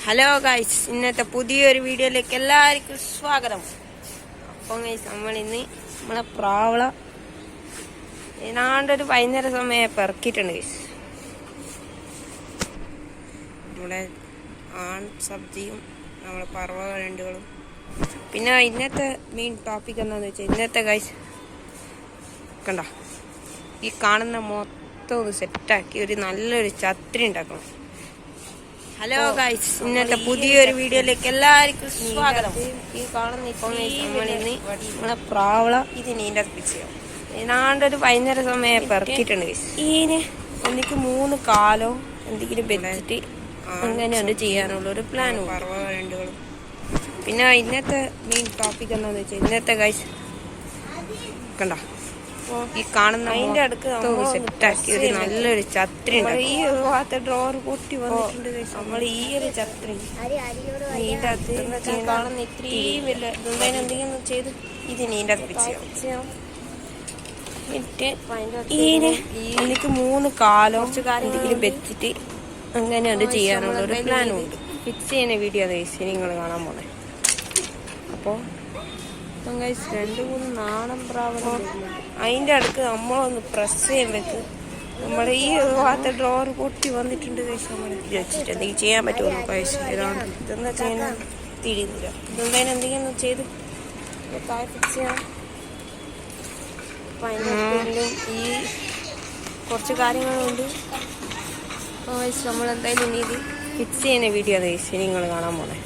Hello guys, ഇന്നത്തെ പുതിയൊരു വീഡിയോയിലേക്ക് എല്ലാവർക്കും സ്വാഗതം. അപ്പം ഗൈസ്, നമ്മളിന്ന് നമ്മളെ പ്രാവള ഏതാണ്ടൊരു വൈകുന്നേര സമയം പെറുക്കിയിട്ടുണ്ട് ഗൈസ്. നമ്മുടെ ആൺ സബ്ജിയും നമ്മളെ പറവകളുണ്ടുകളും. പിന്നെ ഇന്നത്തെ മെയിൻ ടോപ്പിക് എന്താണെന്ന് വെച്ചാൽ, ഇന്നത്തെ ഗൈസ് കണ്ട ഈ കാണുന്ന മൊത്തം ഒന്ന് സെറ്റാക്കി ഒരു നല്ലൊരു ഛത്രി ഉണ്ടാക്കണം. ഹലോ ഗൈസ്, ഇന്നത്തെ പുതിയൊരു വീഡിയോയിലേക്ക് എല്ലാവർക്കും സ്വാഗതം. ഈ കാണുന്ന നമ്മളിന്ന് നമ്മളെ പ്രാവള ഇത് നീന്തപ്പിച്ച് ഏതാണ്ടൊരു വൈകുന്നേര സമയം പെറുക്കിയിട്ടുണ്ട് ഗൈസ്. ഇതിന് എനിക്ക് 3 കാലോ എന്തെങ്കിലും വെച്ചിട്ട് അങ്ങനെ ഒന്ന് ചെയ്യാനുള്ളൊരു പ്ലാനും പറവകളുണ്ടുകളും. പിന്നെ ഇന്നത്തെ മെയിൻ ടോപ്പിക് എന്താണെന്ന് വെച്ചാൽ, ഇന്നത്തെ ഗൈസ് കണ്ട ഈ കാണുന്ന അതിന്റെ അടുക്ക് സെറ്റാക്കി ഒരു നല്ലൊരു ഛത്രി ഉണ്ട്. ഈ ഭാഗത്തെ ഡ്രോർ പൊട്ടി വന്നിട്ടുണ്ട്. നമ്മൾ ഈ ഒരു ഛത്രി നീന്റെ അകത്ത് കാണുന്ന ഇത്രയും വലിയ ഇതുണ്ടായി എന്തെങ്കിലും ചെയ്ത് ഇത് നീന്റെ അകത്ത് പിച്ച് എനിക്ക് 3 കാലോ എന്തെങ്കിലും വെച്ചിട്ട് അങ്ങനെ അത് ചെയ്യാനുള്ള ഒരു പ്ലാനും ഉണ്ട്. ഫിക്സ് ചെയ്യുന്ന വീഡിയോ നിങ്ങൾ കാണാൻ പോണേ. അപ്പോൾ 2-3 നാടൻ പ്രാവണം അതിൻ്റെ അടുക്ക് നമ്മളൊന്ന് പ്രസ് ചെയ്യുമ്പോഴേക്ക് നമ്മുടെ ഈ ഭാഗത്തെ ഡ്രോർ പൊട്ടി വന്നിട്ടുണ്ട് കഴിച്ച്. നമ്മൾ വെച്ചിട്ട് എന്തെങ്കിലും ചെയ്യാൻ പറ്റുമോ കഴിച്ച് ഇതാണ് ഇതെന്താ ചെയ്യാൻ തിരിയുന്നില്ല. ഇതെന്തായാലും എന്തെങ്കിലും ചെയ്ത് താഴെ ഫിക്സ് ചെയ്യണം. അപ്പം അതിൻ്റെ ഈ കുറച്ച് കാര്യങ്ങളുണ്ട്. അപ്പോൾ നമ്മളെന്തായാലും ഇനി ഇത് ഫിക്സ് ചെയ്യുന്ന വീഡിയോ കഴിച്ച് നിങ്ങൾ കാണാൻ പോണേ.